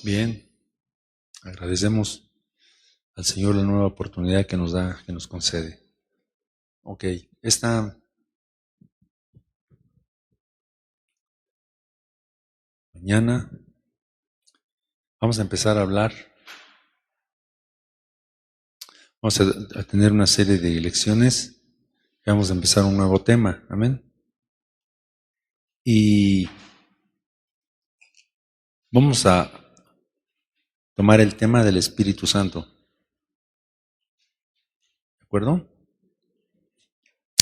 Bien, agradecemos al Señor la nueva oportunidad que nos da, que nos concede. Ok, esta mañana vamos a empezar a hablar, vamos a tener una serie de lecciones y vamos a empezar un nuevo tema, amén. Y vamos a tomar el tema del Espíritu Santo, ¿de acuerdo?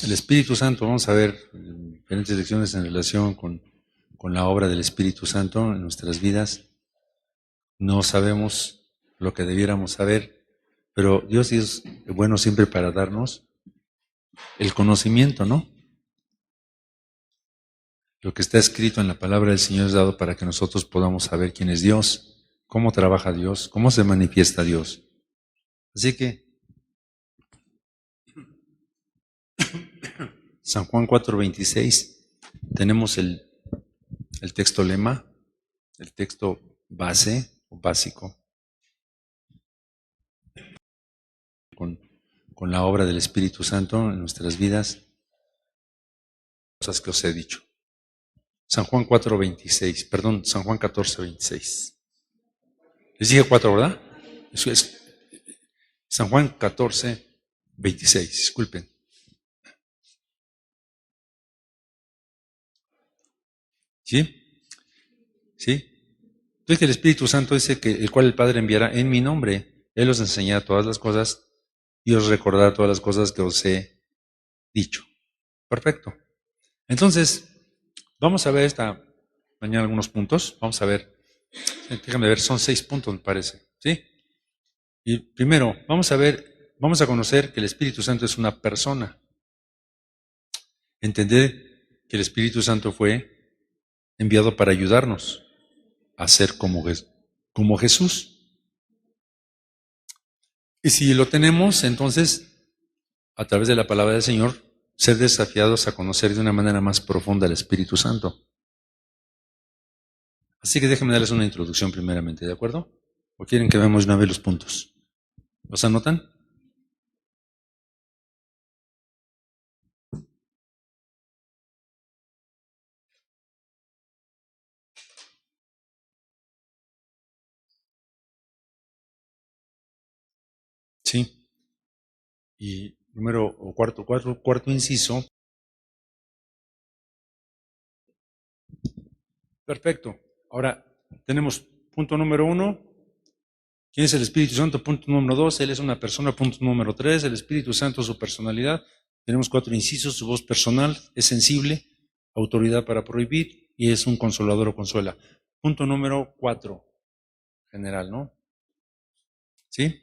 El Espíritu Santo, vamos a ver diferentes lecciones en relación con la obra del Espíritu Santo en nuestras vidas. No sabemos lo que debiéramos saber, pero Dios es bueno siempre para darnos el conocimiento, ¿no? Lo que está escrito en la palabra del Señor es dado para que nosotros podamos saber quién es Dios, cómo trabaja Dios, cómo se manifiesta Dios. Así que San Juan 4:26, tenemos el texto lema, el texto base o básico, con la obra del Espíritu Santo en nuestras vidas, cosas que os he dicho. San Juan 4:26, perdón, San Juan 14:26. Les dije 4, ¿verdad? Eso es San Juan 14:26, disculpen. ¿Sí? ¿Sí? Entonces el Espíritu Santo dice que el cual el Padre enviará en mi nombre, Él os enseñará todas las cosas y os recordará todas las cosas que os he dicho. Perfecto. Entonces, vamos a ver esta mañana algunos puntos. Vamos a ver, déjame ver, son 6 puntos me parece. ¿Sí? Y primero, vamos a conocer que el Espíritu Santo es una persona. Entender que el Espíritu Santo fue enviado para ayudarnos a ser como Jesús. Y si lo tenemos, entonces, a través de la palabra del Señor, ser desafiados a conocer de una manera más profunda al Espíritu Santo. Así que déjenme darles una introducción primeramente, ¿de acuerdo? ¿O quieren que veamos una vez los puntos? ¿Los anotan? Sí. Y cuarto inciso. Perfecto. Ahora tenemos punto número 1. ¿Quién es el Espíritu Santo? Punto número 2. Él es una persona. Punto número 3. El Espíritu Santo, su personalidad. Tenemos 4 incisos. Su voz personal es sensible, autoridad para prohibir y es un consolador o consuela. Punto número 4. General, ¿no? ¿Sí?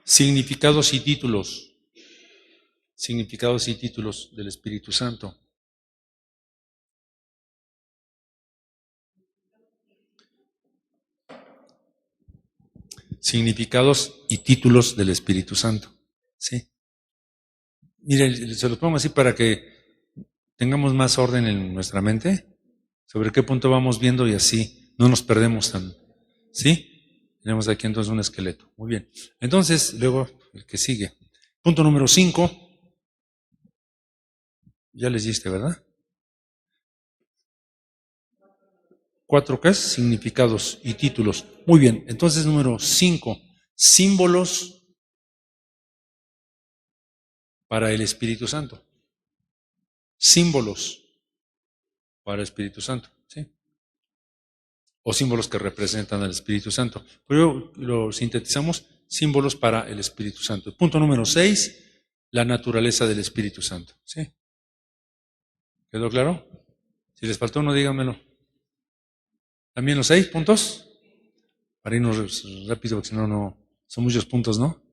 Significados y títulos. Significados y títulos del Espíritu Santo. Significados y títulos del Espíritu Santo. ¿Sí? Mire, se los pongo así para que tengamos más orden en nuestra mente, sobre qué punto vamos viendo y así no nos perdemos tan. ¿Sí? Tenemos aquí entonces un esqueleto. Muy bien. Entonces, luego, el que sigue. Punto número 5. Ya les diste, ¿verdad? 4 ¿qué es? Significados y títulos. Muy bien. Entonces, número 5. Símbolos para el Espíritu Santo. Símbolos para el Espíritu Santo. ¿Sí? O símbolos que representan al Espíritu Santo. Pero lo sintetizamos, símbolos para el Espíritu Santo. Punto número 6, la naturaleza del Espíritu Santo. ¿Sí? ¿Quedó claro? Si les faltó uno, díganmelo. ¿También los 6 puntos? Para irnos rápido, porque si no, no son muchos puntos, ¿no?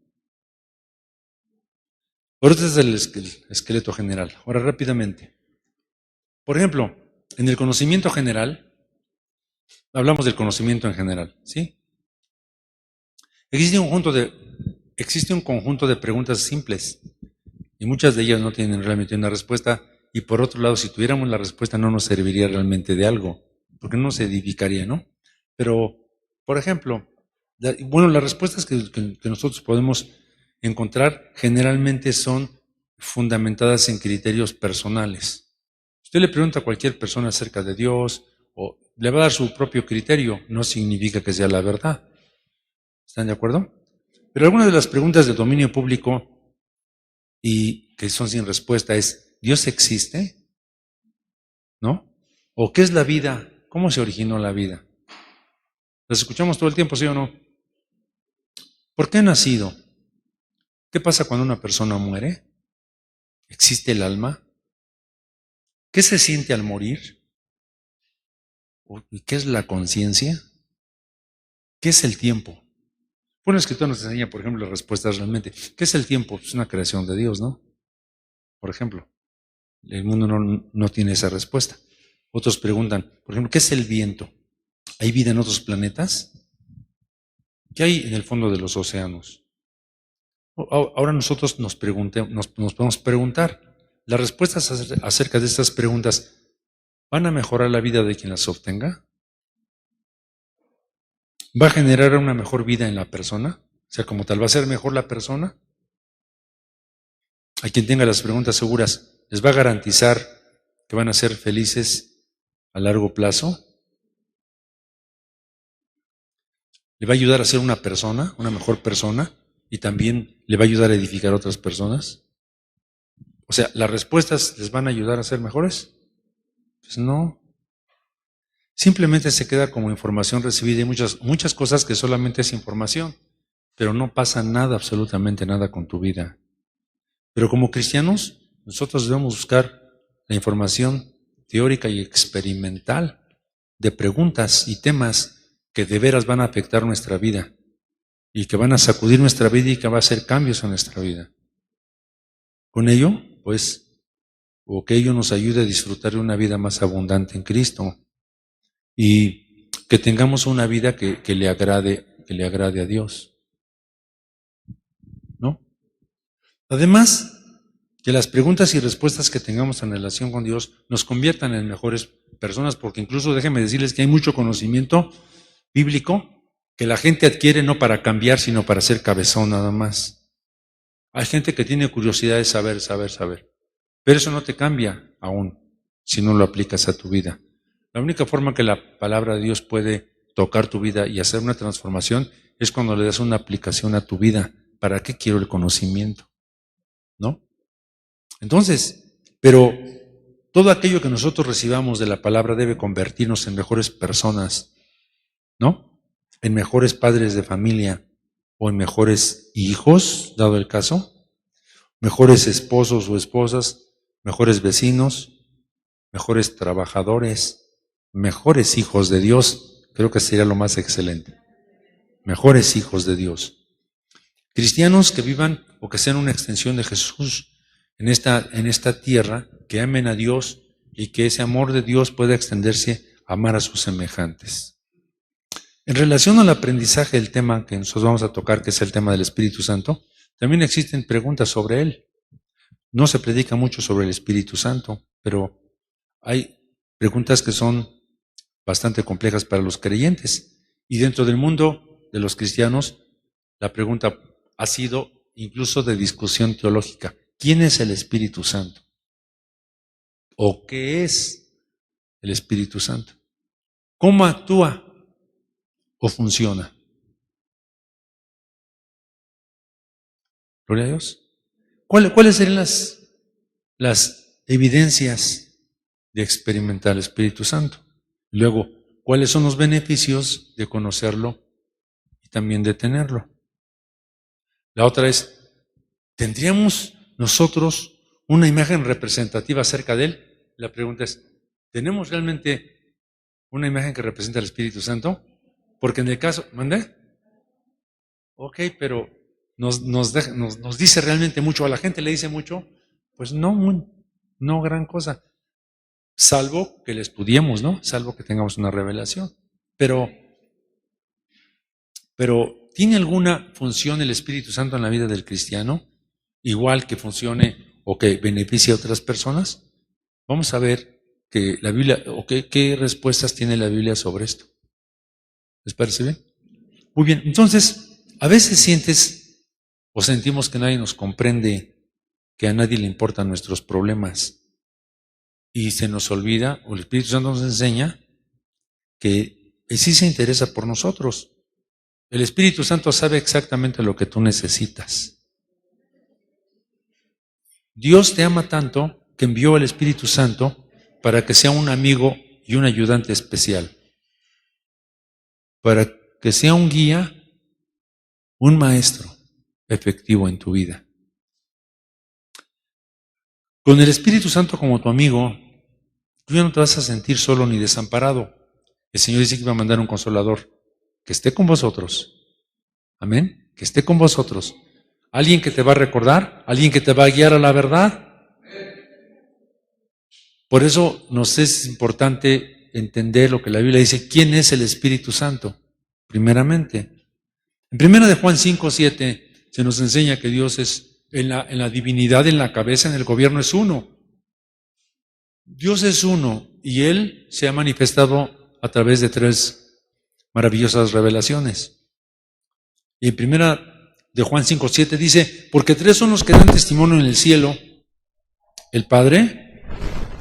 Pero este es el esqueleto general. Ahora, rápidamente. Por ejemplo, en el conocimiento general, hablamos del conocimiento en general, ¿sí? Existe un conjunto de preguntas simples y muchas de ellas no tienen realmente una respuesta, y por otro lado, si tuviéramos la respuesta no nos serviría realmente de algo, porque no se edificaría, ¿no? Pero, por ejemplo, las respuestas que nosotros podemos encontrar generalmente son fundamentadas en criterios personales. Usted le pregunta a cualquier persona acerca de Dios o le va a dar su propio criterio, no significa que sea la verdad. ¿Están de acuerdo? Pero algunas de las preguntas de dominio público y que son sin respuesta es, ¿Dios existe? ¿No? ¿O qué es la vida? ¿Cómo se originó la vida? ¿Las escuchamos todo el tiempo, sí o no? ¿Por qué ha nacido? ¿Qué pasa cuando una persona muere? ¿Existe el alma? ¿Qué se siente al morir? ¿Y qué es la conciencia? ¿Qué es el tiempo? Bueno, el escritor nos enseña, por ejemplo, las respuestas realmente. ¿Qué es el tiempo? Es una creación de Dios, ¿no? Por ejemplo, el mundo no tiene esa respuesta. Otros preguntan, por ejemplo, ¿qué es el viento? ¿Hay vida en otros planetas? ¿Qué hay en el fondo de los océanos? Ahora nosotros nos podemos preguntar, ¿las respuestas acerca de estas preguntas van a mejorar la vida de quien las obtenga? ¿Va a generar una mejor vida en la persona? O sea, como tal, ¿va a ser mejor la persona? A quien tenga las preguntas seguras, ¿les va a garantizar que van a ser felices a largo plazo? ¿Le va a ayudar a ser una persona, una mejor persona? ¿Y también le va a ayudar a edificar a otras personas? O sea, ¿las respuestas les van a ayudar a ser mejores? Pues no. Simplemente se queda como información recibida y muchas cosas que solamente es información, pero no pasa nada, absolutamente nada con tu vida. Pero como cristianos, nosotros debemos buscar la información teórica y experimental de preguntas y temas que de veras van a afectar nuestra vida y que van a sacudir nuestra vida y que va a hacer cambios en nuestra vida. Con ello, pues, o que ello nos ayude a disfrutar de una vida más abundante en Cristo y que tengamos una vida que le agrade a Dios, ¿no? Además, que las preguntas y respuestas que tengamos en relación con Dios nos conviertan en mejores personas, porque incluso déjenme decirles que hay mucho conocimiento bíblico que la gente adquiere no para cambiar, sino para ser cabezón nada más. Hay gente que tiene curiosidad de saber, pero eso no te cambia aún si no lo aplicas a tu vida. La única forma que la palabra de Dios puede tocar tu vida y hacer una transformación es cuando le das una aplicación a tu vida. ¿Para qué quiero el conocimiento? ¿No? Entonces, pero todo aquello que nosotros recibamos de la palabra debe convertirnos en mejores personas, ¿no? En mejores padres de familia o en mejores hijos, dado el caso, mejores esposos o esposas, mejores vecinos, mejores trabajadores, mejores hijos de Dios. Creo que sería lo más excelente. Mejores hijos de Dios. Cristianos que vivan o que sean una extensión de Jesús en esta tierra, que amen a Dios y que ese amor de Dios pueda extenderse a amar a sus semejantes. En relación al aprendizaje del tema que nosotros vamos a tocar, que es el tema del Espíritu Santo, también existen preguntas sobre él. No se predica mucho sobre el Espíritu Santo, pero hay preguntas que son bastante complejas para los creyentes. Y dentro del mundo de los cristianos, la pregunta ha sido incluso de discusión teológica. ¿Quién es el Espíritu Santo? ¿O qué es el Espíritu Santo? ¿Cómo actúa o funciona? Gloria a Dios. ¿Cuáles serían las evidencias de experimentar el Espíritu Santo? Luego, ¿cuáles son los beneficios de conocerlo y también de tenerlo? La otra es, ¿tendríamos nosotros una imagen representativa acerca de él? La pregunta es, ¿tenemos realmente una imagen que representa al Espíritu Santo? Porque en el caso, ¿mandé? Ok, pero nos dice realmente mucho, a la gente le dice mucho, pues no gran cosa, salvo que le estudiemos, ¿no? Salvo que tengamos una revelación. Pero ¿tiene alguna función el Espíritu Santo en la vida del cristiano? Igual que funcione o que beneficie a otras personas. Vamos a ver que la Biblia, o qué respuestas tiene la Biblia sobre esto. ¿Les parece bien? Muy bien, entonces, a veces sientes o sentimos que nadie nos comprende, que a nadie le importan nuestros problemas y se nos olvida, o el Espíritu Santo nos enseña que sí se interesa por nosotros. El Espíritu Santo sabe exactamente lo que tú necesitas. Dios te ama tanto que envió al Espíritu Santo para que sea un amigo y un ayudante especial, para que sea un guía, un maestro efectivo en tu vida. Con el Espíritu Santo como tu amigo, tú ya no te vas a sentir solo ni desamparado. El Señor dice que va a mandar un consolador que esté con vosotros. Amén. Que esté con vosotros. Alguien que te va a recordar, alguien que te va a guiar a la verdad. Por eso nos es importante entender lo que la Biblia dice. ¿Quién es el Espíritu Santo? Primeramente. En 1 de Juan 5:7 se nos enseña que Dios es en la divinidad, en la cabeza, en el gobierno es uno. Dios es uno y Él se ha manifestado a través de 3 maravillosas revelaciones. Y en 1 de Juan 5:7 dice, porque 3 son los que dan testimonio en el cielo, el Padre,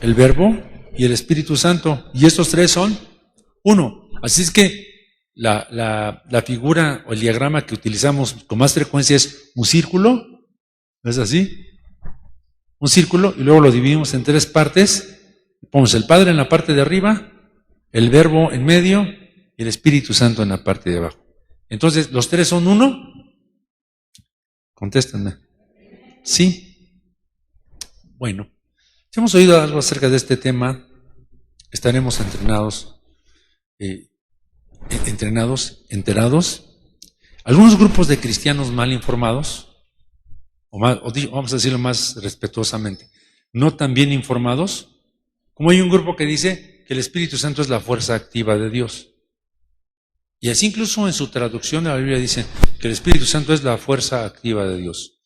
el Verbo y el Espíritu Santo. Y estos 3 son uno. Así es que la figura o el diagrama que utilizamos con más frecuencia es un círculo, ¿no es así? Un círculo y luego lo dividimos en 3 partes. Ponemos el Padre en la parte de arriba, el Verbo en medio y el Espíritu Santo en la parte de abajo. Entonces, ¿los 3 son uno? Contéstenme. Sí. Bueno, si hemos oído algo acerca de este tema, estaremos enterados. Algunos grupos de cristianos mal informados, vamos a decirlo más respetuosamente, no tan bien informados, como hay un grupo que dice que el Espíritu Santo es la fuerza activa de Dios. Y así incluso en su traducción de la Biblia dice que el Espíritu Santo es la fuerza activa de Dios.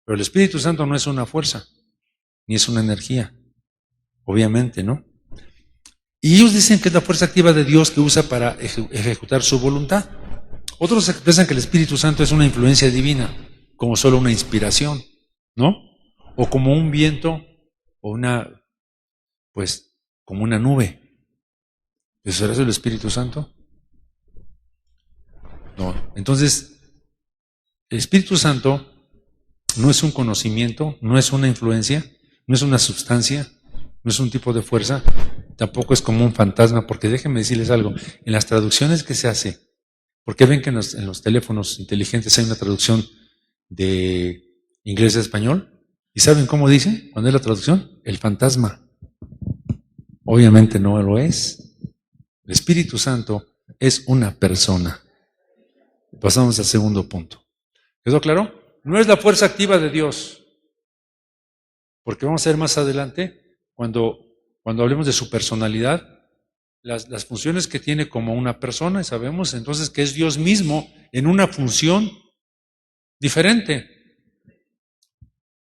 Pero el Espíritu Santo no es una fuerza, ni es una energía, obviamente, ¿no? Y ellos dicen que es la fuerza activa de Dios que usa para ejecutar su voluntad. Otros expresan que el Espíritu Santo es una influencia divina, como solo una inspiración, ¿no? O como un viento, o como una nube. ¿Eso será el Espíritu Santo? No. Entonces, el Espíritu Santo no es un conocimiento, no es una influencia, no es una sustancia, no es un tipo de fuerza, tampoco es como un fantasma, porque déjenme decirles algo, en las traducciones que se hace, porque ven que en los teléfonos inteligentes hay una traducción de inglés a español, ¿y saben cómo dice cuando es la traducción? El fantasma. Obviamente no lo es. El Espíritu Santo es una persona. Pasamos al segundo punto. ¿Quedó claro? No es la fuerza activa de Dios, porque vamos a ver más adelante, cuando hablemos de su personalidad, las funciones que tiene como una persona, y sabemos entonces que es Dios mismo en una función diferente.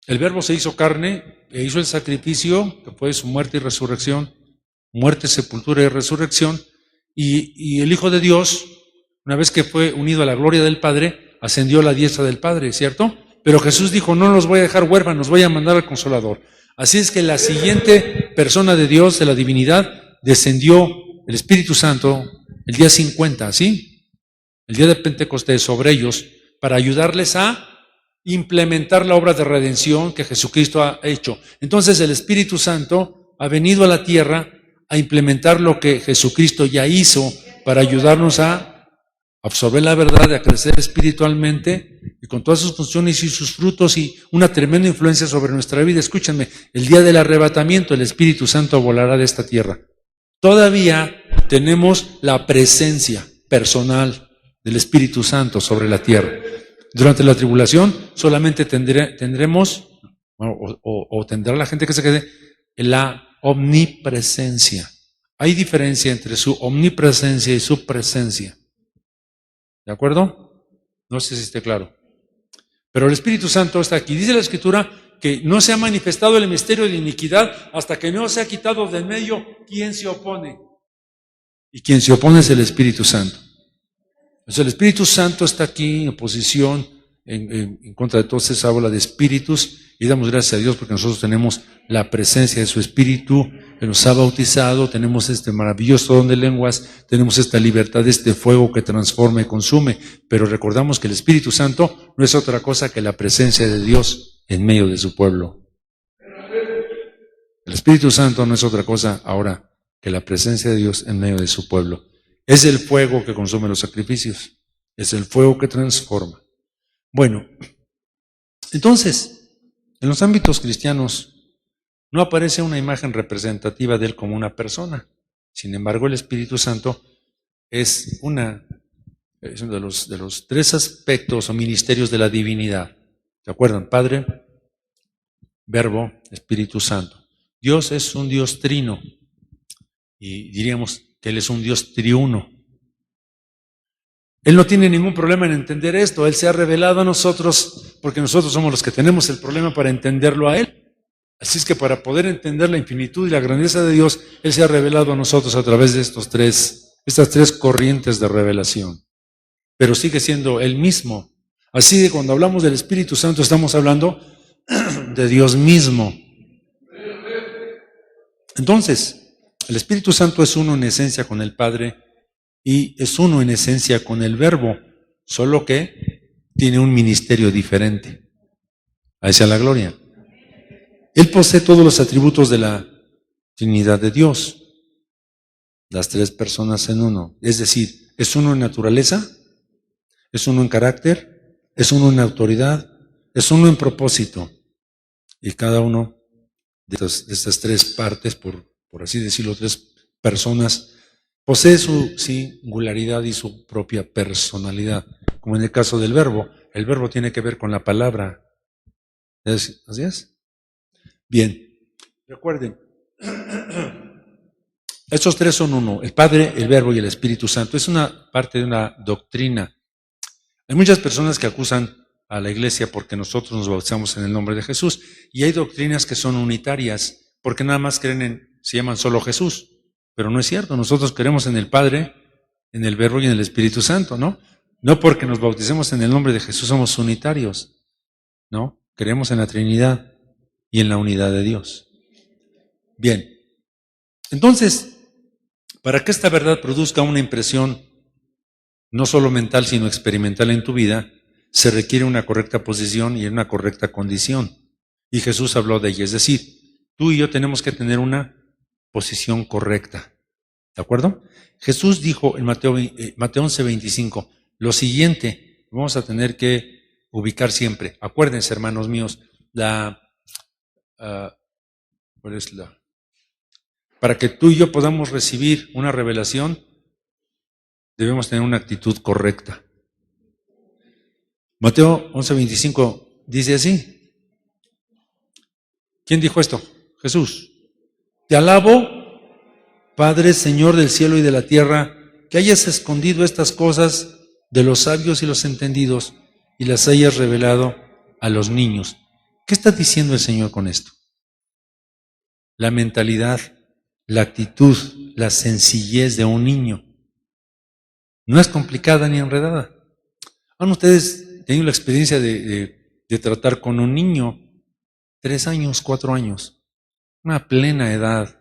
El Verbo se hizo carne e hizo el sacrificio, que fue su muerte y resurrección, muerte, sepultura y resurrección, y el Hijo de Dios, una vez que fue unido a la gloria del Padre, ascendió a la diestra del Padre, ¿cierto? Pero Jesús dijo, no los voy a dejar huérfanos, voy a mandar al Consolador. Así es que la siguiente persona de Dios, de la divinidad, descendió el Espíritu Santo el día 50, ¿sí? El día de Pentecostés sobre ellos, para ayudarles a implementar la obra de redención que Jesucristo ha hecho. Entonces el Espíritu Santo ha venido a la tierra a implementar lo que Jesucristo ya hizo para ayudarnos a absorber la verdad, a crecer espiritualmente y con todas sus funciones y sus frutos y una tremenda influencia sobre nuestra vida. Escúchenme, el día del arrebatamiento el Espíritu Santo volará de esta tierra. Todavía tenemos la presencia personal del Espíritu Santo sobre la tierra. Durante la tribulación solamente tendremos, o tendrá la gente que se quede, la omnipresencia. Hay diferencia entre su omnipresencia y su presencia. ¿De acuerdo? No sé si esté claro. Pero el Espíritu Santo está aquí. Dice la Escritura que no se ha manifestado el misterio de la iniquidad hasta que no se ha quitado del medio quien se opone. Y quien se opone es el Espíritu Santo. O sea, el Espíritu Santo está aquí en oposición, en contra de toda esa bola de espíritus, y damos gracias a Dios porque nosotros tenemos la presencia de su Espíritu, que nos ha bautizado, tenemos este maravilloso don de lenguas, tenemos esta libertad, este fuego que transforma y consume, pero recordamos que el Espíritu Santo no es otra cosa que la presencia de Dios en medio de su pueblo. El Espíritu Santo no es otra cosa ahora que la presencia de Dios en medio de su pueblo. Es el fuego que consume los sacrificios, es el fuego que transforma. Bueno, entonces, en los ámbitos cristianos no aparece una imagen representativa de Él como una persona. Sin embargo, el Espíritu Santo es uno de los tres aspectos o ministerios de la divinidad. ¿Se acuerdan? Padre, Verbo, Espíritu Santo. Dios es un Dios trino y diríamos que Él es un Dios triuno. Él no tiene ningún problema en entender esto. Él se ha revelado a nosotros porque nosotros somos los que tenemos el problema para entenderlo a Él. Así es que para poder entender la infinitud y la grandeza de Dios, Él se ha revelado a nosotros a través de estas tres corrientes de revelación. Pero sigue siendo Él mismo. Así que cuando hablamos del Espíritu Santo estamos hablando de Dios mismo. Entonces, el Espíritu Santo es uno en esencia con el Padre y es uno en esencia con el Verbo, solo que tiene un ministerio diferente. Ahí sea la gloria. Él posee todos los atributos de la Trinidad de Dios, las tres personas en uno. Es decir, es uno en naturaleza, es uno en carácter, es uno en autoridad, es uno en propósito. Y cada uno de estas tres partes, por así decirlo, tres personas, posee su singularidad y su propia personalidad. Como en el caso del Verbo, el Verbo tiene que ver con la palabra. ¿Así es? Bien, recuerden, estos tres son uno, el Padre, el Verbo y el Espíritu Santo. Es una parte de una doctrina. Hay muchas personas que acusan a la iglesia porque nosotros nos bautizamos en el nombre de Jesús, y hay doctrinas que son unitarias porque nada más se llaman solo Jesús, pero no es cierto. Nosotros creemos en el Padre, en el Verbo y en el Espíritu Santo, ¿no? No porque nos bauticemos en el nombre de Jesús somos unitarios, ¿no? Creemos en la Trinidad y en la unidad de Dios. Bien, entonces, para que esta verdad produzca una impresión no solo mental, sino experimental en tu vida, se requiere una correcta posición y una correcta condición. Y Jesús habló de ella, es decir, tú y yo tenemos que tener una posición correcta. ¿De acuerdo? Jesús dijo en Mateo 11:25, lo siguiente, vamos a tener que ubicar siempre. Acuérdense, hermanos míos, para que tú y yo podamos recibir una revelación, debemos tener una actitud correcta. Mateo 11:25 dice así. ¿Quién dijo esto? Jesús. Te alabo, Padre, Señor del cielo y de la tierra, que hayas escondido estas cosas de los sabios y los entendidos y las hayas revelado a los niños. ¿Qué está diciendo el Señor con esto? La mentalidad, la actitud, la sencillez de un niño. No es complicada ni enredada. ¿Han ustedes tenido la experiencia de tratar con un niño? 3 años, 4 años. Una plena edad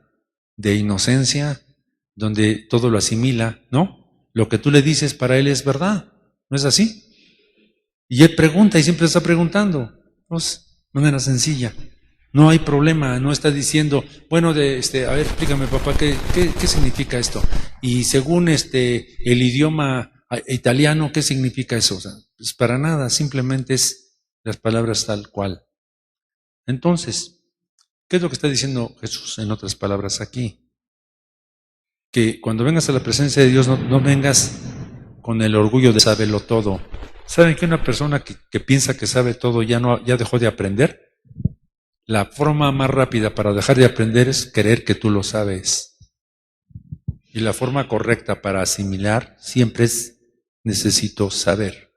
de inocencia, donde todo lo asimila, ¿no? Lo que tú le dices para él es verdad, ¿no es así? Y él pregunta y siempre está preguntando, pues, de manera sencilla. No hay problema, no está diciendo, bueno, a ver, explícame, papá, ¿qué significa esto? Y según el idioma italiano, ¿qué significa eso? O sea, pues para nada, simplemente es las palabras tal cual. Entonces, ¿qué es lo que está diciendo Jesús en otras palabras aquí? Que cuando vengas a la presencia de Dios no vengas con el orgullo de saberlo todo. ¿Saben que una persona que piensa que sabe todo ya dejó de aprender? La forma más rápida para dejar de aprender es creer que tú lo sabes. Y la forma correcta para asimilar siempre es necesito saber,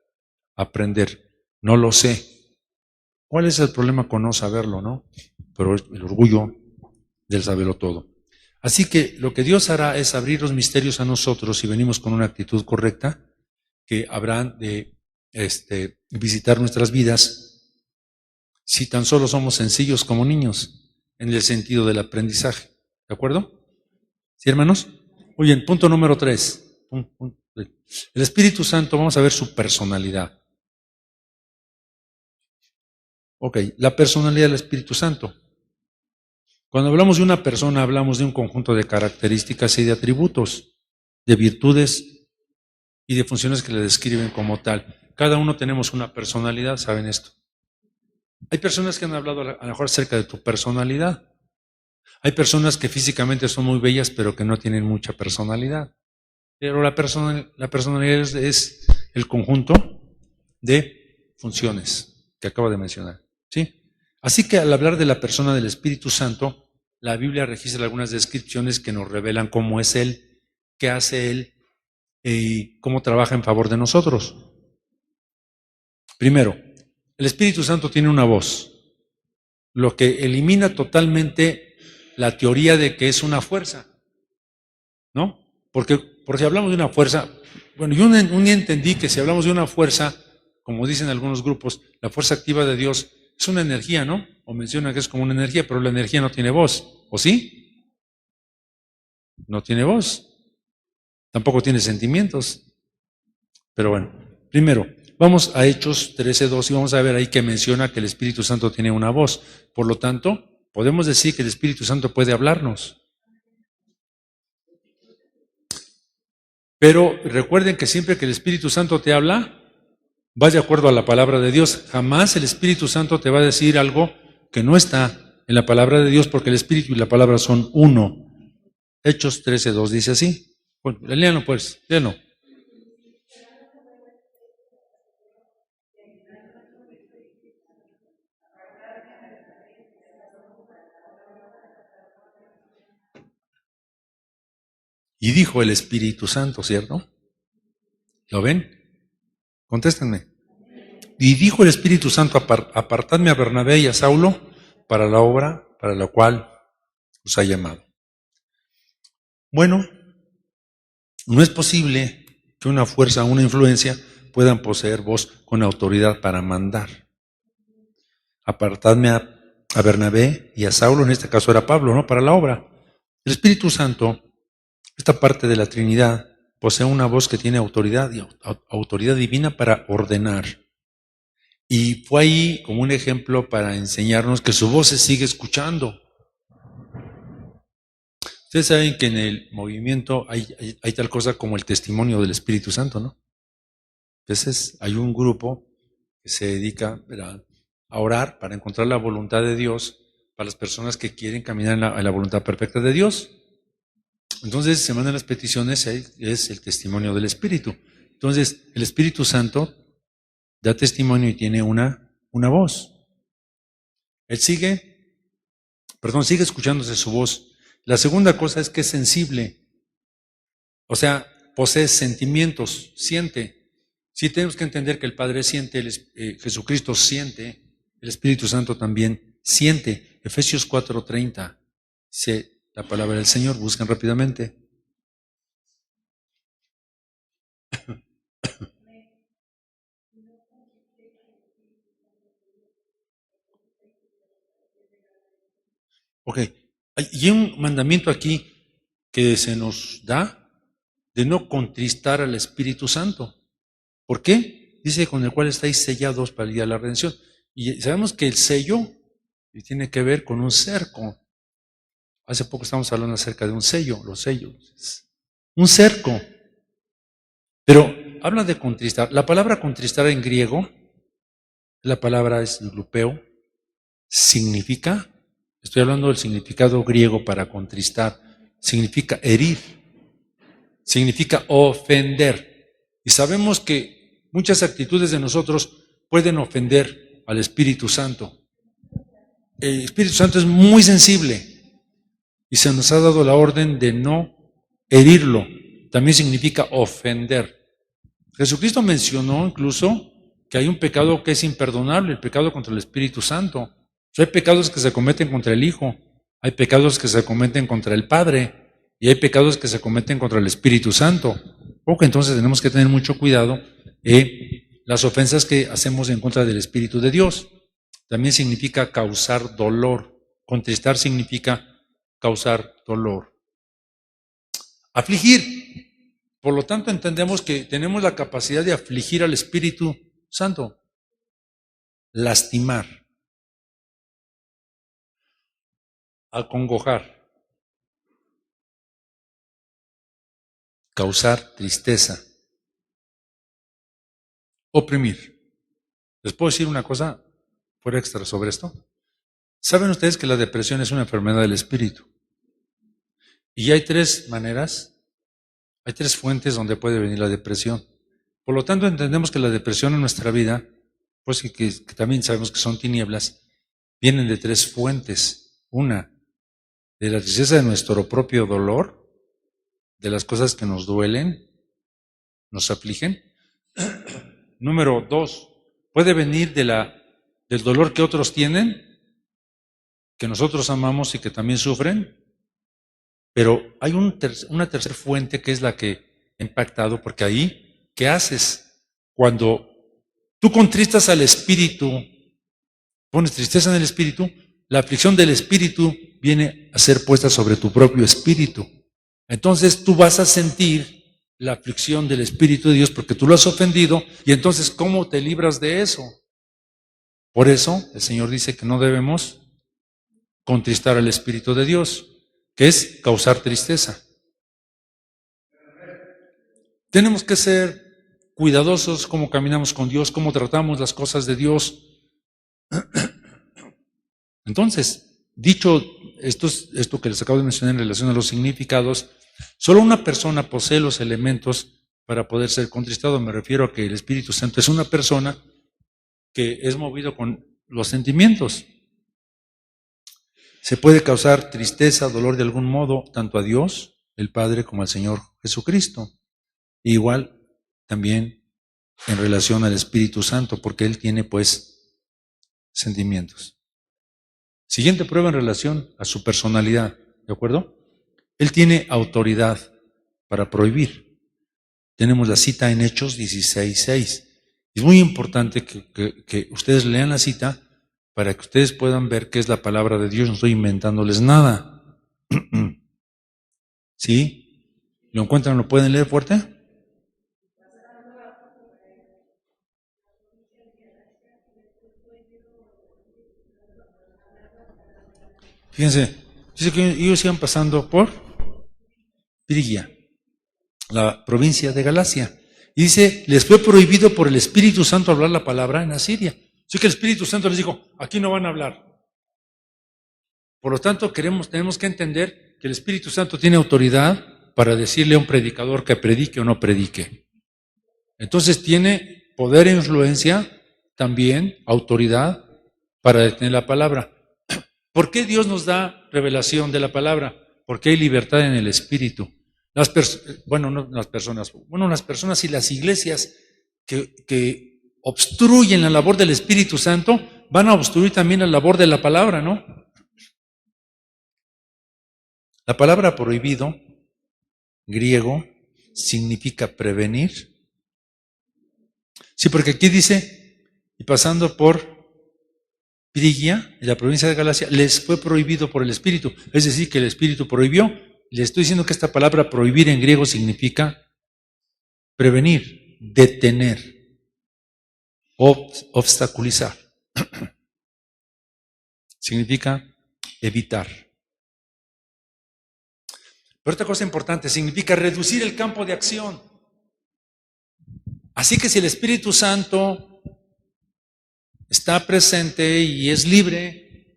aprender. No lo sé. ¿Cuál es el problema con no saberlo, no? Pero es el orgullo del saberlo todo. Así que lo que Dios hará es abrir los misterios a nosotros si venimos con una actitud correcta que habrán de visitar nuestras vidas si tan solo somos sencillos como niños en el sentido del aprendizaje. ¿De acuerdo? ¿Sí, hermanos? Muy bien, punto número 3. El Espíritu Santo, vamos a ver su personalidad. Ok, la personalidad del Espíritu Santo. Cuando hablamos de una persona, hablamos de un conjunto de características y de atributos, de virtudes y de funciones que le describen como tal. Cada uno tenemos una personalidad, ¿saben esto? Hay personas que han hablado a lo mejor acerca de tu personalidad. Hay personas que físicamente son muy bellas, pero que no tienen mucha personalidad. Pero la personalidad es el conjunto de funciones que acabo de mencionar. ¿Sí? Así que al hablar de la persona del Espíritu Santo, la Biblia registra algunas descripciones que nos revelan cómo es Él, qué hace Él y cómo trabaja en favor de nosotros. Primero, el Espíritu Santo tiene una voz, lo que elimina totalmente la teoría de que es una fuerza, ¿no? Porque si hablamos de una fuerza, bueno, yo un día entendí que si hablamos de una fuerza, como dicen algunos grupos, la fuerza activa de Dios es una energía, ¿no? O mencionan que es como una energía, pero la energía no tiene voz, ¿o sí? No tiene voz, tampoco tiene sentimientos. Pero bueno, primero, vamos a Hechos 13:2 y vamos a ver ahí que menciona que el Espíritu Santo tiene una voz. Por lo tanto, podemos decir que el Espíritu Santo puede hablarnos. Pero recuerden que siempre que el Espíritu Santo te habla, vas de acuerdo a la palabra de Dios. Jamás el Espíritu Santo te va a decir algo que no está en la palabra de Dios, porque el Espíritu y la palabra son uno. Hechos 13:2 dice así. Bueno, léanlo pues, léanlo. Y dijo el Espíritu Santo, ¿cierto? ¿Lo ven? Contéstenme. Y dijo el Espíritu Santo, apartadme a Bernabé y a Saulo para la obra para la cual os ha llamado. Bueno, no es posible que una fuerza o una influencia puedan poseer voz con autoridad para mandar. Apartadme a Bernabé y a Saulo, en este caso era Pablo, ¿no? Para la obra. El Espíritu Santo, esta parte de la Trinidad, posee una voz que tiene autoridad y autoridad divina para ordenar. Y fue ahí como un ejemplo para enseñarnos que su voz se sigue escuchando. Ustedes saben que en el movimiento hay tal cosa como el testimonio del Espíritu Santo, ¿no? Entonces hay un grupo que se dedica a orar para encontrar la voluntad de Dios para las personas que quieren caminar en la voluntad perfecta de Dios. Entonces se mandan las peticiones, es el testimonio del Espíritu. Entonces el Espíritu Santo da testimonio y tiene una voz. Él sigue escuchándose su voz. La segunda cosa es que es sensible, o sea, posee sentimientos, siente. Sí tenemos que entender que el Padre siente, Jesucristo siente, el Espíritu Santo también siente. Efesios 4:30, dice la palabra del Señor, buscan rápidamente. Ok, hay un mandamiento aquí que se nos da de no contristar al Espíritu Santo. ¿Por qué? Dice con el cual estáis sellados para el día de la redención. Y sabemos que el sello tiene que ver con un cerco. Hace poco estamos hablando acerca de un sello, los sellos. Un cerco. Pero habla de contristar. La palabra contristar en griego, la palabra es glupeo, significa, estoy hablando del significado griego para contristar, significa herir, significa ofender. Y sabemos que muchas actitudes de nosotros pueden ofender al Espíritu Santo. El Espíritu Santo es muy sensible y se nos ha dado la orden de no herirlo. También significa ofender. Jesucristo mencionó incluso que hay un pecado que es imperdonable, el pecado contra el Espíritu Santo. O sea, hay pecados que se cometen contra el Hijo, hay pecados que se cometen contra el Padre y hay pecados que se cometen contra el Espíritu Santo. Porque entonces tenemos que tener mucho cuidado las ofensas que hacemos en contra del Espíritu de Dios. También significa causar dolor. Contristar significa causar dolor. Afligir. Por lo tanto, entendemos que tenemos la capacidad de afligir al Espíritu Santo. Lastimar. Acongojar. Causar tristeza. Oprimir. ¿Les puedo decir una cosa fuera extra sobre esto? ¿Saben ustedes que la depresión es una enfermedad del espíritu? Y hay tres maneras, hay tres fuentes donde puede venir la depresión. Por lo tanto, entendemos que la depresión en nuestra vida, pues que también sabemos que son tinieblas, vienen de tres fuentes. Una, de la tristeza de nuestro propio dolor, de las cosas que nos duelen, nos afligen. Número dos, puede venir del dolor que otros tienen, que nosotros amamos y que también sufren, pero hay una tercera fuente que es la que ha impactado, porque ahí, ¿qué haces? Cuando tú contristas al Espíritu, pones tristeza en el Espíritu, la aflicción del Espíritu viene a ser puesta sobre tu propio espíritu. Entonces tú vas a sentir la aflicción del Espíritu de Dios porque tú lo has ofendido, y entonces ¿cómo te libras de eso? Por eso el Señor dice que no debemos contristar al Espíritu de Dios, que es causar tristeza. Tenemos que ser cuidadosos cómo caminamos con Dios, cómo tratamos las cosas de Dios. Entonces, dicho esto que les acabo de mencionar en relación a los significados, solo una persona posee los elementos para poder ser contristado. Me refiero a que el Espíritu Santo es una persona que es movido con los sentimientos. Se puede causar tristeza, dolor de algún modo, tanto a Dios, el Padre, como al Señor Jesucristo. E igual también en relación al Espíritu Santo, porque Él tiene pues sentimientos. Siguiente prueba en relación a su personalidad, ¿de acuerdo? Él tiene autoridad para prohibir. Tenemos la cita en Hechos 16:6. Es muy importante que ustedes lean la cita para que ustedes puedan ver qué es la palabra de Dios. No estoy inventándoles nada. ¿Sí? ¿Lo encuentran? ¿Lo pueden leer fuerte? Fíjense, dice que ellos iban pasando por Frigia, la provincia de Galacia. Y dice, les fue prohibido por el Espíritu Santo hablar la palabra en Asiria. Así que el Espíritu Santo les dijo, aquí no van a hablar. Por lo tanto, tenemos que entender que el Espíritu Santo tiene autoridad para decirle a un predicador que predique o no predique. Entonces tiene poder e influencia, también autoridad para detener la palabra. ¿Por qué Dios nos da revelación de la palabra? Porque hay libertad en el Espíritu. Las personas y las iglesias que obstruyen la labor del Espíritu Santo van a obstruir también la labor de la palabra, ¿no? La palabra prohibido, griego, significa prevenir. Sí, porque aquí dice, y pasando por Frigia, en la provincia de Galacia, les fue prohibido por el Espíritu. Es decir, que el Espíritu prohibió. Le estoy diciendo que esta palabra prohibir en griego significa prevenir, detener, obstaculizar. Significa evitar. Pero otra cosa importante, significa reducir el campo de acción. Así que si el Espíritu Santo está presente y es libre,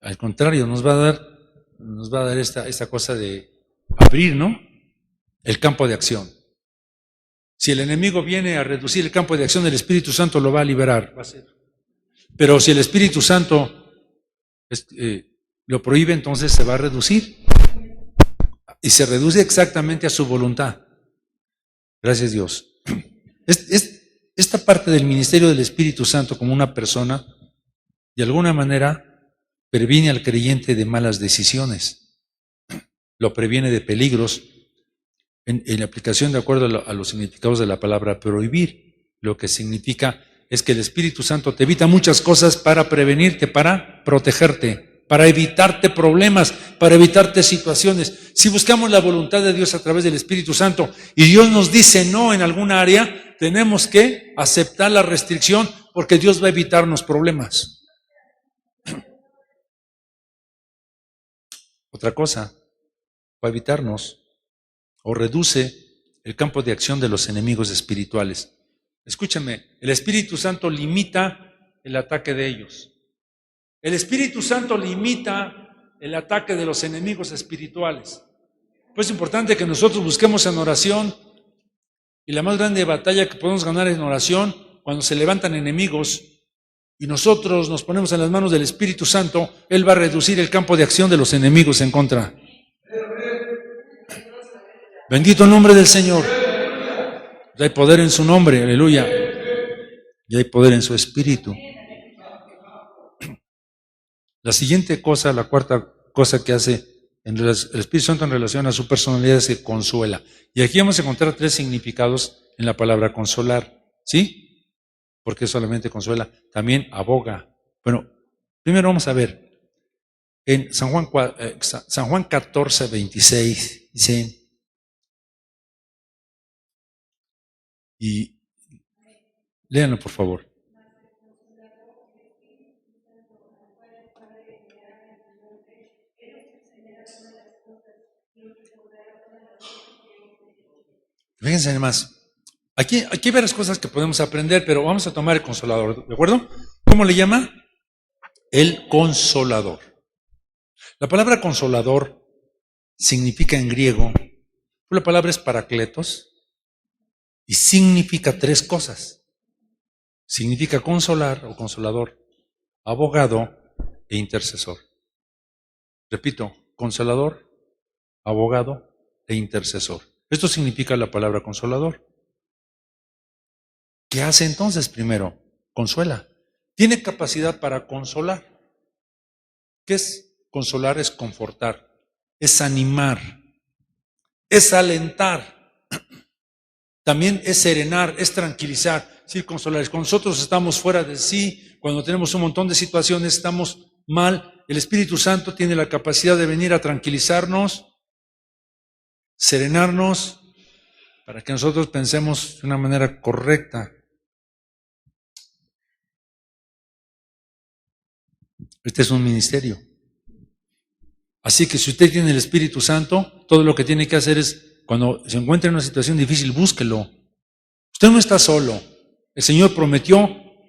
al contrario, nos va a dar esta cosa de abrir, ¿no? El campo de acción. Si el enemigo viene a reducir el campo de acción, el Espíritu Santo lo va a liberar. Va a ser. Pero si el Espíritu Santo lo prohíbe, entonces se va a reducir. Y se reduce exactamente a su voluntad. Gracias Dios. Esta parte del ministerio del Espíritu Santo como una persona, de alguna manera, previene al creyente de malas decisiones. Lo previene de peligros en la aplicación de acuerdo a los significados de la palabra prohibir. lo que significa es que el Espíritu Santo te evita muchas cosas para prevenirte, para protegerte, para evitarte problemas, para evitarte situaciones. Si buscamos la voluntad de Dios a través del Espíritu Santo y Dios nos dice no en alguna área, tenemos que aceptar la restricción porque Dios va a evitarnos problemas. Otra cosa, va a evitarnos o reduce el campo de acción de los enemigos espirituales. Escúchame, el Espíritu Santo limita el ataque de ellos. El Espíritu Santo limita el ataque de los enemigos espirituales. Pues es importante que nosotros busquemos en oración, y la más grande batalla que podemos ganar en oración, cuando se levantan enemigos y nosotros nos ponemos en las manos del Espíritu Santo, Él va a reducir el campo de acción de los enemigos en contra. Bendito el nombre del Señor. Ya hay poder en su nombre, aleluya. Y hay poder en su Espíritu. La siguiente cosa, la cuarta cosa que hace el Espíritu Santo en relación a su personalidad es que consuela. Y aquí vamos a encontrar 3 significados en la palabra consolar. ¿Sí? Porque solamente consuela. También aboga. Bueno, primero vamos a ver. En San Juan 14, 26 dice, y léanlo por favor. Fíjense más. Aquí hay varias cosas que podemos aprender, pero vamos a tomar el consolador, ¿de acuerdo? ¿Cómo le llama? El consolador. La palabra consolador significa en griego, la palabra es paracletos, y significa 3 cosas. Significa consolar o consolador, abogado e intercesor. Repito, consolador, abogado e intercesor. Esto significa la palabra consolador. ¿Qué hace entonces primero? Consuela. Tiene capacidad para consolar. ¿Qué es consolar? Es confortar, es animar, es alentar. También es serenar, es tranquilizar, sí, consolar. Cuando nosotros estamos fuera de sí, cuando tenemos un montón de situaciones, estamos mal, el Espíritu Santo tiene la capacidad de venir a tranquilizarnos, serenarnos, para que nosotros pensemos de una manera correcta. Este es un ministerio. Así que si usted tiene el Espíritu Santo, todo lo que tiene que hacer es, cuando se encuentre en una situación difícil, búsquelo. Usted no está solo. El Señor prometió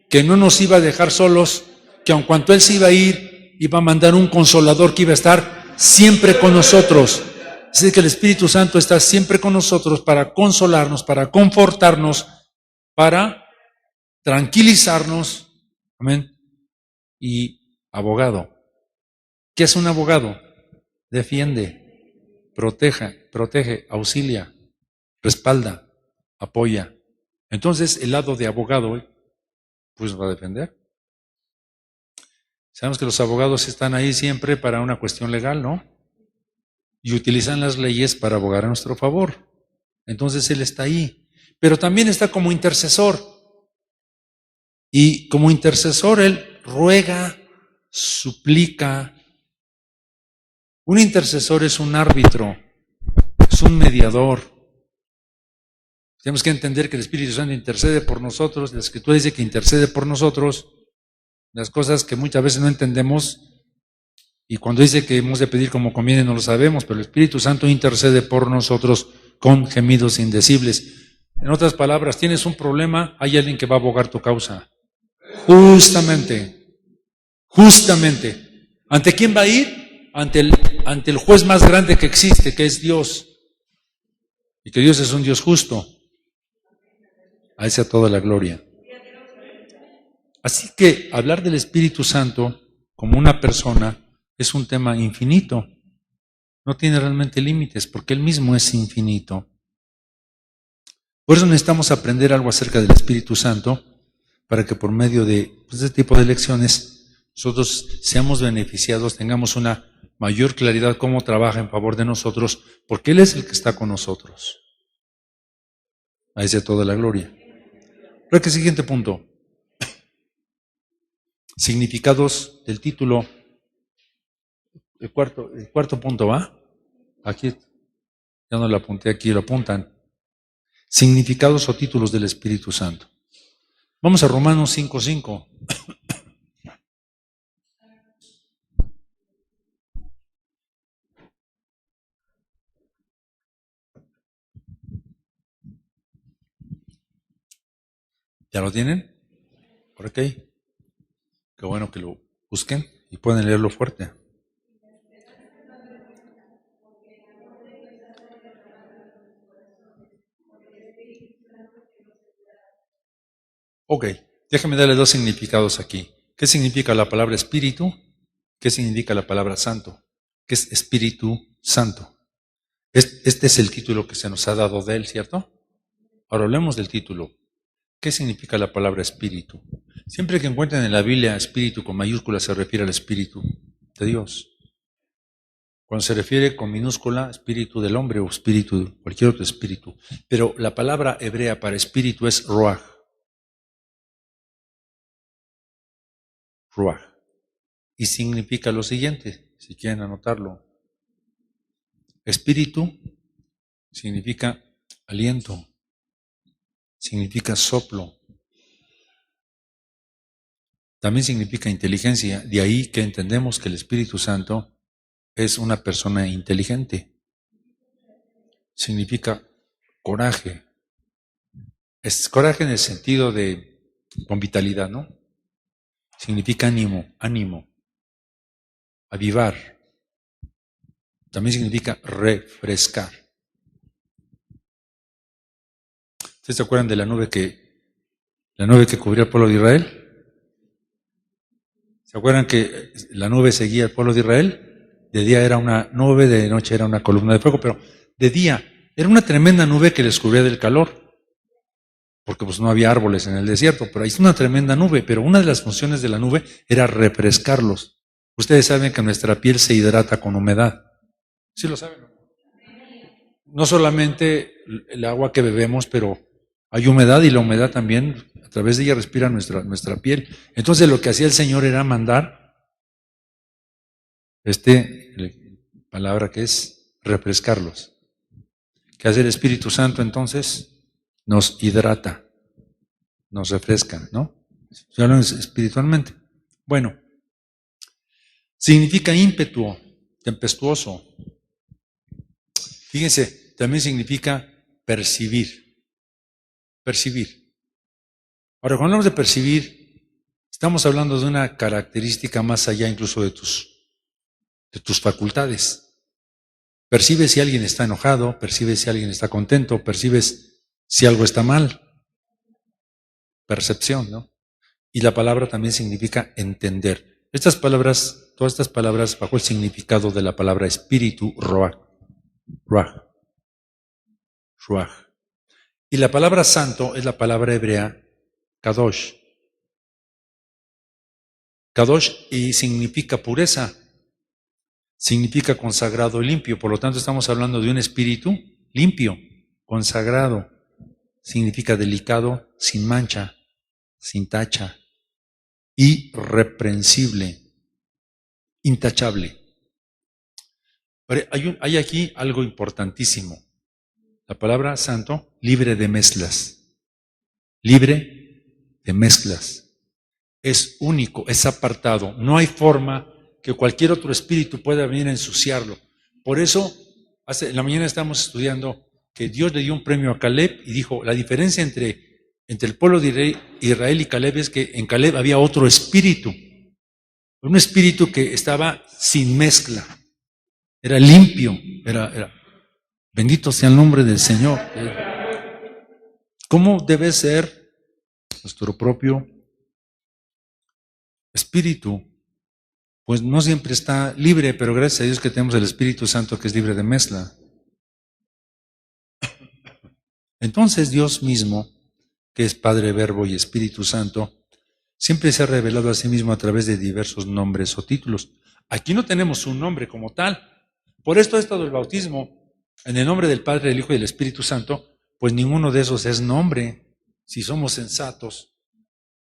que no nos iba a dejar solos, que aun cuanto Él se iba a ir, iba a mandar un consolador que iba a estar siempre con nosotros. Así que el Espíritu Santo está siempre con nosotros para consolarnos, para confortarnos, para tranquilizarnos. Amén. Y abogado. ¿Qué es un abogado? Defiende, protege, auxilia, respalda, apoya. Entonces, el lado de abogado, pues va a defender. Sabemos que los abogados están ahí siempre para una cuestión legal, ¿no? Y utilizan las leyes para abogar a nuestro favor. Entonces, él está ahí. Pero también está como intercesor. Y como intercesor, él ruega, suplica. Un intercesor es un árbitro, es un mediador. Tenemos que entender que el Espíritu Santo intercede por nosotros. La Escritura dice que intercede por nosotros. Las cosas que muchas veces no entendemos, y cuando dice que hemos de pedir como conviene no lo sabemos, pero el Espíritu Santo intercede por nosotros con gemidos indecibles. En otras palabras, tienes un problema, hay alguien que va a abogar tu causa. Justamente. ¿Ante quién va a ir? Ante el juez más grande que existe, que es Dios. Y que Dios es un Dios justo. A Él sea toda la gloria. Así que hablar del Espíritu Santo como una persona es un tema infinito. No tiene realmente límites porque Él mismo es infinito. Por eso necesitamos aprender algo acerca del Espíritu Santo para que por medio de este tipo de lecciones nosotros seamos beneficiados, tengamos una mayor claridad cómo trabaja en favor de nosotros, porque Él es el que está con nosotros. A Él sea toda la gloria. Creo que siguiente punto. Significados del título. El cuarto punto, ¿va? Aquí, ya no lo apunté aquí, lo apuntan. Significados o títulos del Espíritu Santo. Vamos a Romanos 5:5. ¿Ya lo tienen? ¿Por qué? Qué bueno que lo busquen y pueden leerlo fuerte. Ok, déjame darle dos significados aquí. ¿Qué significa la palabra espíritu? ¿Qué significa la palabra santo? ¿Qué es Espíritu Santo? Este es el título que se nos ha dado de él, ¿cierto? Ahora hablemos del título. ¿Qué significa la palabra espíritu? Siempre que encuentren en la Biblia espíritu con mayúscula se refiere al espíritu de Dios. Cuando se refiere con minúscula, espíritu del hombre o espíritu, cualquier otro espíritu. Pero la palabra hebrea para espíritu es ruach. Ruach. Y significa lo siguiente, si quieren anotarlo. Espíritu significa aliento, significa soplo, también significa inteligencia. De ahí que entendemos que el Espíritu Santo es una persona inteligente. Significa coraje. Es coraje en el sentido de con vitalidad, ¿no? Significa ánimo, avivar. También significa refrescar. ¿Ustedes se acuerdan de la nube que cubría el pueblo de Israel? ¿Se acuerdan que la nube seguía al pueblo de Israel? De día era una nube, de noche era una columna de fuego, pero de día era una tremenda nube que les cubría del calor, porque pues no había árboles en el desierto, pero ahí es una tremenda nube, pero una de las funciones de la nube era refrescarlos. Ustedes saben que nuestra piel se hidrata con humedad. ¿Sí lo saben? No solamente el agua que bebemos, pero hay humedad y la humedad también, a través de ella respira nuestra piel. Entonces lo que hacía el Señor era mandar palabra que es refrescarlos. ¿Qué hace el Espíritu Santo entonces? Nos hidrata, nos refresca, ¿no? Estoy hablando espiritualmente. Bueno, significa ímpetu, tempestuoso. Fíjense, también significa percibir. Percibir. Ahora, cuando hablamos de percibir, estamos hablando de una característica más allá incluso de tus facultades. Percibes si alguien está enojado, percibes si alguien está contento, percibes si algo está mal. Percepción, ¿no? Y la palabra también significa entender. Todas estas palabras bajo el significado de la palabra espíritu, ruach. Y la palabra santo es la palabra hebrea kadosh. Kadosh y significa pureza, significa consagrado y limpio. Por lo tanto, estamos hablando de un espíritu limpio, consagrado. Significa delicado, sin mancha, sin tacha, irreprensible, intachable. Pero hay aquí algo importantísimo. La palabra santo, libre de mezclas. Libre de mezclas. Es único, es apartado. No hay forma que cualquier otro espíritu pueda venir a ensuciarlo. Por eso, en la mañana estamos estudiando que Dios le dio un premio a Caleb y dijo, la diferencia entre el pueblo de Israel y Caleb es que en Caleb había otro espíritu. Un espíritu que estaba sin mezcla. Era limpio. Era bendito sea el nombre del Señor. ¿Cómo debe ser nuestro propio espíritu? Pues no siempre está libre, pero gracias a Dios que tenemos el Espíritu Santo que es libre de mezcla. Entonces Dios mismo, que es Padre, Verbo y Espíritu Santo, siempre se ha revelado a sí mismo a través de diversos nombres o títulos. Aquí no tenemos un nombre como tal. Por esto ha estado el bautismo en el nombre del Padre, del Hijo y del Espíritu Santo, pues ninguno de esos es nombre. si somos sensatos,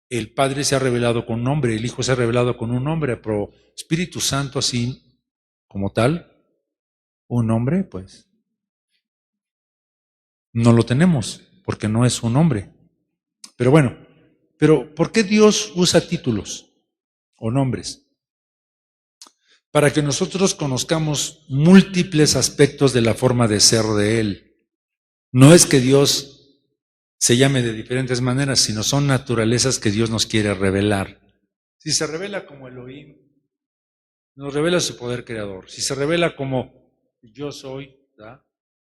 el Padre se ha revelado con un nombre, el Hijo se ha revelado con un nombre, pero Espíritu Santo así como tal, un nombre, pues no lo tenemos, porque no es un nombre. Pero bueno, ¿por qué Dios usa títulos o nombres? Para que nosotros conozcamos múltiples aspectos de la forma de ser de Él. No es que Dios se llame de diferentes maneras, sino son naturalezas que Dios nos quiere revelar. Si se revela como Elohim, nos revela su poder creador. Si se revela como yo soy, ¿verdad?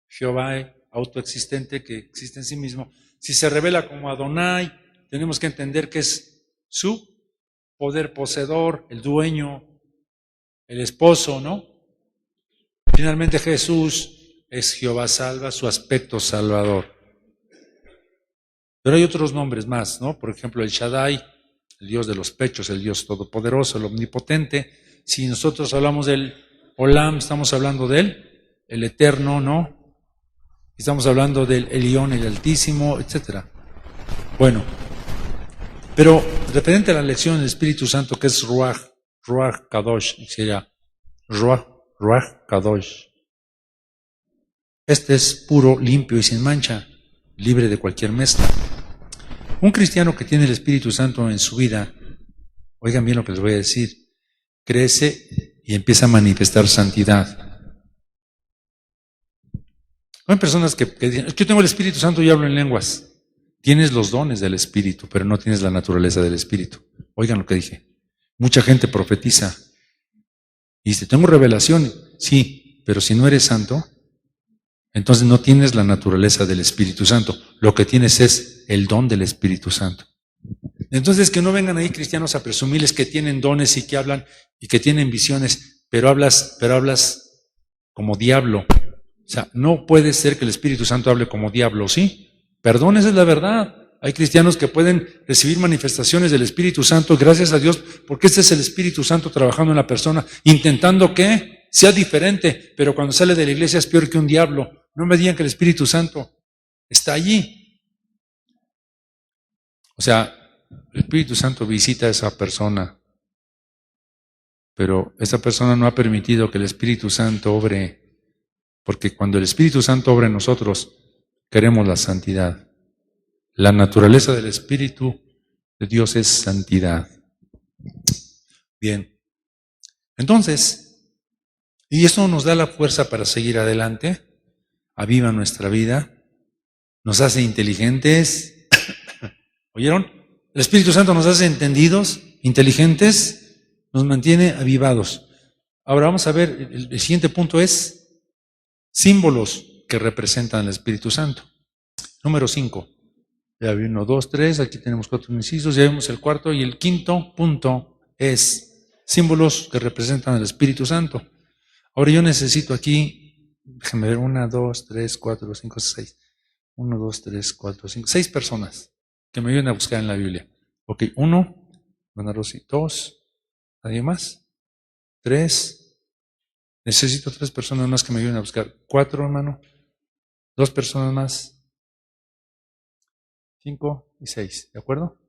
Jehová autoexistente que existe en sí mismo. Si se revela como Adonai, tenemos que entender que es su poder poseedor, el dueño, el esposo, ¿no? Finalmente Jesús es Jehová salva, su aspecto salvador. Pero hay otros nombres más, ¿no? Por ejemplo, el Shaddai, el Dios de los pechos, el Dios todopoderoso, el omnipotente. Si nosotros hablamos del Olam, estamos hablando de él, el eterno, ¿no? Estamos hablando del Elión, el Altísimo, etc. Bueno, pero referente a la lección del Espíritu Santo, que es Ruach Kadosh, sería Ruach Kadosh. Este es puro, limpio y sin mancha, libre de cualquier mezcla. Un cristiano que tiene el Espíritu Santo en su vida, oigan bien lo que les voy a decir, crece y empieza a manifestar santidad. Hay personas que dicen, yo tengo el Espíritu Santo y hablo en lenguas. Tienes los dones del Espíritu, pero no tienes la naturaleza del Espíritu. Oigan lo que dije. Mucha gente profetiza y dice, tengo revelación. Sí, pero si no eres santo, entonces no tienes la naturaleza del Espíritu Santo. Lo que tienes es el don del Espíritu Santo. Entonces que no vengan ahí cristianos a presumirles que tienen dones y que hablan y que tienen visiones, pero hablas como diablo. O sea, no puede ser que el Espíritu Santo hable como diablo, ¿sí? Perdón, esa es la verdad. Hay cristianos que pueden recibir manifestaciones del Espíritu Santo, gracias a Dios, porque este es el Espíritu Santo trabajando en la persona, intentando que sea diferente, pero cuando sale de la iglesia es peor que un diablo. No me digan que el Espíritu Santo está allí. O sea, el Espíritu Santo visita a esa persona, pero esa persona no ha permitido que el Espíritu Santo obre, porque cuando el Espíritu Santo obra en nosotros, queremos la santidad. La naturaleza del Espíritu de Dios es santidad. Bien, entonces, y eso nos da la fuerza para seguir adelante, aviva nuestra vida, nos hace inteligentes. ¿Oyeron? El Espíritu Santo nos hace entendidos, inteligentes, nos mantiene avivados. Ahora vamos a ver, el siguiente punto es símbolos que representan al Espíritu Santo. Número 5. Ya vi 1, 2, 3, aquí tenemos 4 incisos, ya vimos el cuarto y el quinto punto es símbolos que representan al Espíritu Santo. Ahora yo necesito aquí, déjenme ver, 1, 2, 3, 4, 5, 6. 1, 2, 3, 4, 5, 6 personas que me ayuden a buscar en la Biblia. Ok, 1, 2, ¿nadie más? 3, necesito 3 personas más que me ayuden a buscar. 4, hermano, 2 personas más. 5 y 6, ¿de acuerdo?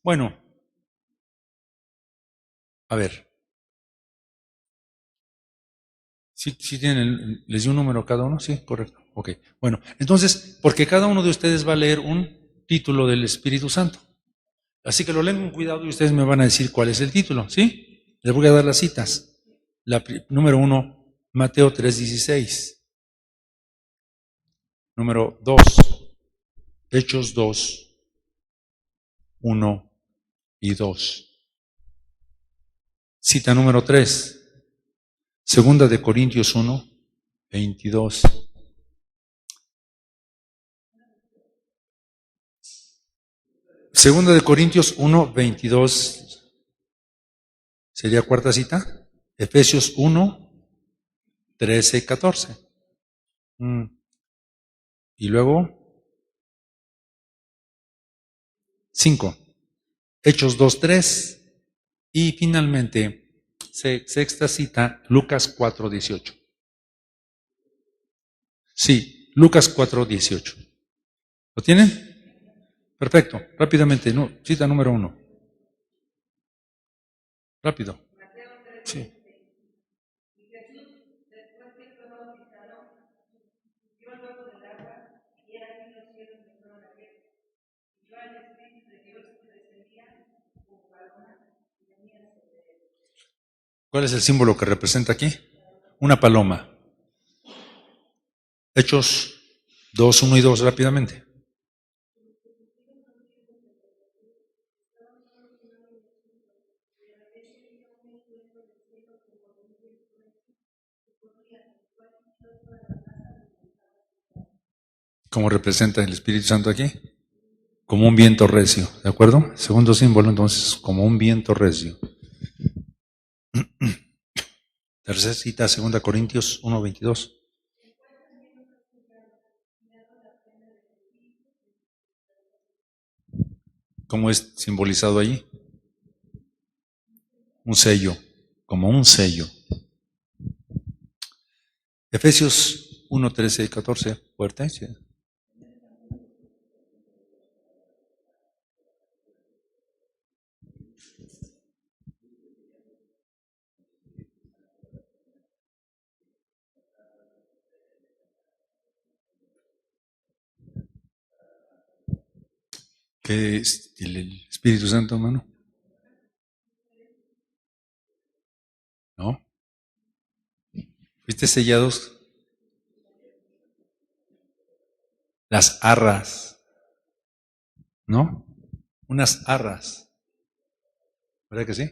Bueno, a ver. ¿Sí tienen, les di un número a cada uno? Sí, correcto. Ok, bueno, entonces, porque cada uno de ustedes va a leer un título del Espíritu Santo. Así que lo leen con cuidado y ustedes me van a decir cuál es el título, ¿sí? Les voy a dar las citas. Número 1, Mateo 3:16. Número 2, Hechos 2, 1 y 2. Cita número 3, Segunda de Corintios 1, 22. Segunda de Corintios 1, 22. ¿Sería cuarta cita? Efesios 1, 13, 14. Y luego 5. Hechos 2, 3. Y finalmente, sexta cita, Lucas 4, 18. Sí, Lucas 4, 18. ¿Lo tienen? Perfecto. Rápidamente, cita número 1. Rápido. Sí. ¿Cuál es el símbolo que representa aquí? Una paloma. Hechos 2, 1 y 2, rápidamente. ¿Cómo representa el Espíritu Santo aquí? Como un viento recio, ¿de acuerdo? Segundo símbolo, entonces, como un viento recio. Tercera cita, 2 Corintios 1, 22. ¿Cómo es simbolizado allí? Un sello, como un sello. Efesios 1, 13 y 14, fuerte. ¿Sí? ¿Qué es el Espíritu Santo, hermano? ¿No? ¿Fuiste sellados? Las arras, ¿no? Unas arras. ¿Verdad que sí?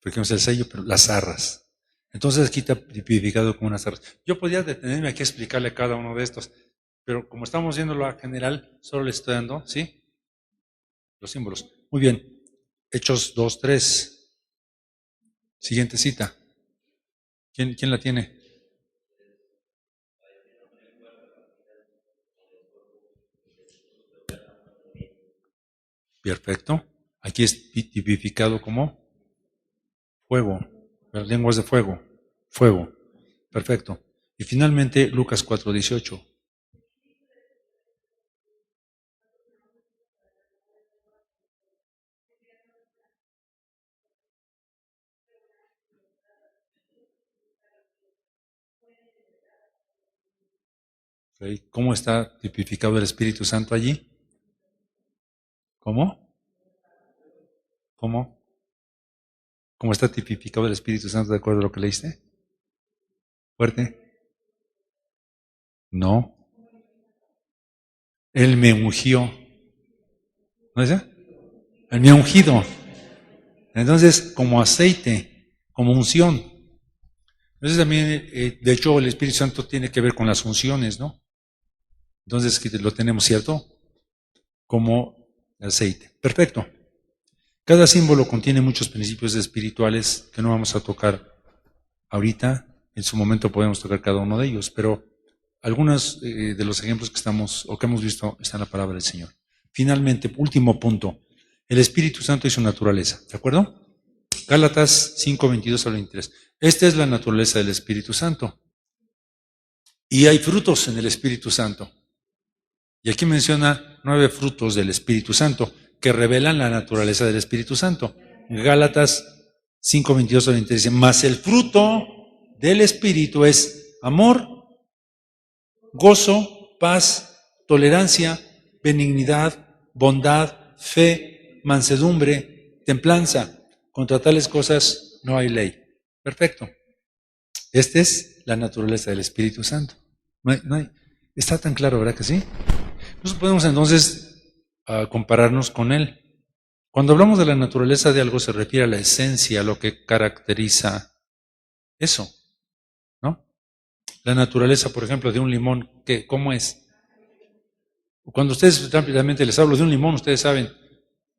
Porque no es el sello, pero las arras. Entonces aquí está tipificado como unas arras. Yo podría detenerme aquí a explicarle cada uno de estos, pero como estamos viéndolo a general, solo le estoy dando, ¿sí? Los símbolos. Muy bien. Hechos 2, 3. Siguiente cita. ¿Quién la tiene? Perfecto. Aquí es tipificado como fuego. Las lenguas de fuego. Fuego. Perfecto. Y finalmente Lucas 4, 18. Okay. ¿Cómo está tipificado el Espíritu Santo allí? ¿Cómo? ¿Cómo? ¿Cómo está tipificado el Espíritu Santo de acuerdo a lo que leíste? ¿Fuerte? No. Él me ungió. ¿No es eso? Él me ha ungido. Entonces, como aceite, como unción. Entonces también, de hecho, el Espíritu Santo tiene que ver con las unciones, ¿no? Entonces, que lo tenemos, ¿cierto? Como aceite. Perfecto. Cada símbolo contiene muchos principios espirituales que no vamos a tocar ahorita. En su momento podemos tocar cada uno de ellos, pero algunos de los ejemplos que estamos o que hemos visto están en la palabra del Señor. Finalmente, último punto, el Espíritu Santo y su naturaleza, ¿de acuerdo? Gálatas 5, 22 al 23. Esta es la naturaleza del Espíritu Santo. Y hay frutos en el Espíritu Santo. Y aquí menciona 9 frutos del Espíritu Santo que revelan la naturaleza del Espíritu Santo. Gálatas 5, 22 al 23 dice, mas el fruto del Espíritu es amor, gozo, paz, tolerancia, benignidad, bondad, fe, mansedumbre, templanza. Contra tales cosas no hay ley. Perfecto. Esta es la naturaleza del Espíritu Santo. Está tan claro, ¿verdad que sí? Nosotros podemos entonces compararnos con Él. Cuando hablamos de la naturaleza de algo se refiere a la esencia, a lo que caracteriza eso, ¿no? La naturaleza, por ejemplo, de un limón, ¿cómo es? Cuando ustedes rápidamente les hablo de un limón, ustedes saben.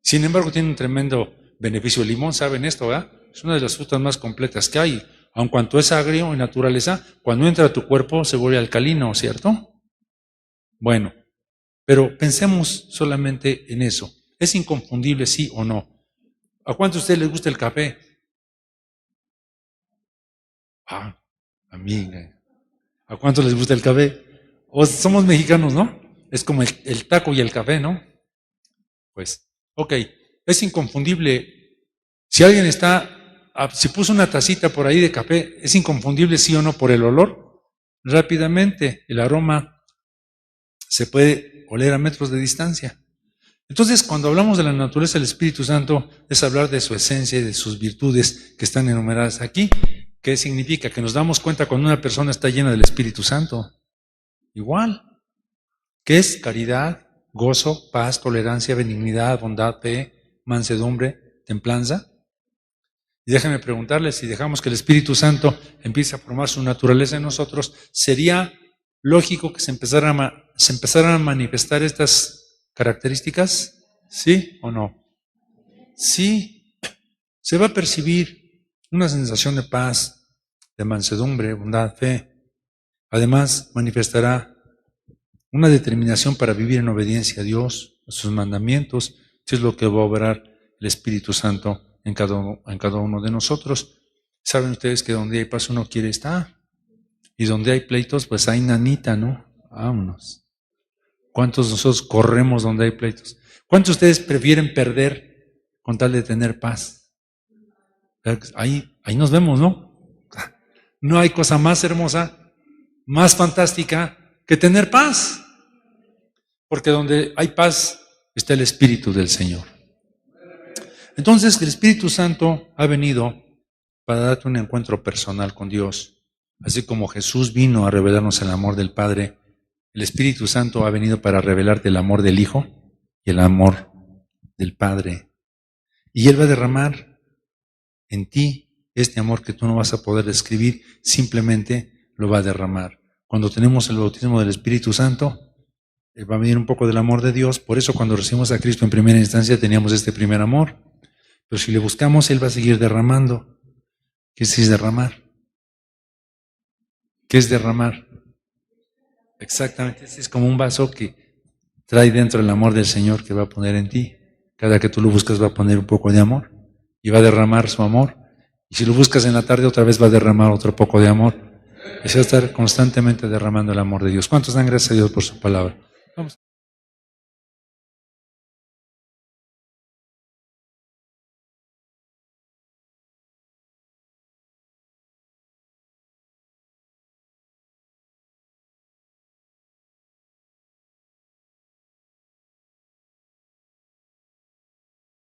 Sin embargo, tiene un tremendo beneficio. El limón, saben esto, ¿verdad? Es una de las frutas más completas que hay. Aun cuanto es agrio en naturaleza, cuando entra a tu cuerpo se vuelve alcalino, ¿cierto? Bueno, pero pensemos solamente en eso. ¿Es inconfundible, sí o no? ¿A cuántos de ustedes les gusta el café? A mí. ¿A cuántos les gusta el café? O somos mexicanos, ¿no? Es como el taco y el café, ¿no? Pues, ok, es inconfundible. Si alguien si puso una tacita por ahí de café, ¿es inconfundible sí o no por el olor? Rápidamente, el aroma se puede oler a metros de distancia. Entonces, cuando hablamos de la naturaleza del Espíritu Santo, es hablar de su esencia y de sus virtudes que están enumeradas aquí. ¿Qué significa? Que nos damos cuenta cuando una persona está llena del Espíritu Santo. Igual. ¿Qué es? Caridad, gozo, paz, tolerancia, benignidad, bondad, fe, mansedumbre, templanza. Y déjenme preguntarles, si dejamos que el Espíritu Santo empiece a formar su naturaleza en nosotros, ¿sería lógico que se empezaran a manifestar estas características? ¿Sí o no? Sí. Se va a percibir una sensación de paz, de mansedumbre, bondad, fe. Además, manifestará una determinación para vivir en obediencia a Dios, a sus mandamientos. Eso es lo que va a obrar el Espíritu Santo en cada uno de nosotros. Saben ustedes que donde hay paz uno quiere estar. Y donde hay pleitos, pues hay nanita, ¿no? Vámonos. ¿Cuántos de nosotros corremos donde hay pleitos? ¿Cuántos de ustedes prefieren perder con tal de tener paz? Ahí nos vemos, ¿no? No hay cosa más hermosa, más fantástica que tener paz. Porque donde hay paz está el Espíritu del Señor. Entonces, el Espíritu Santo ha venido para darte un encuentro personal con Dios. Así como Jesús vino a revelarnos el amor del Padre, el Espíritu Santo ha venido para revelarte el amor del Hijo y el amor del Padre. Y Él va a derramar en ti este amor que tú no vas a poder describir, simplemente lo va a derramar. Cuando tenemos el bautismo del Espíritu Santo, va a venir un poco del amor de Dios. Por eso cuando recibimos a Cristo en primera instancia teníamos este primer amor. Pero si le buscamos, Él va a seguir derramando. ¿Qué es derramar? ¿Qué es derramar? Exactamente, es como un vaso que trae dentro el amor del Señor que va a poner en ti. Cada que tú lo buscas va a poner un poco de amor y va a derramar su amor. Y si lo buscas en la tarde, otra vez va a derramar otro poco de amor. Y se va a estar constantemente derramando el amor de Dios. ¿Cuántos dan gracias a Dios por su palabra? Vamos.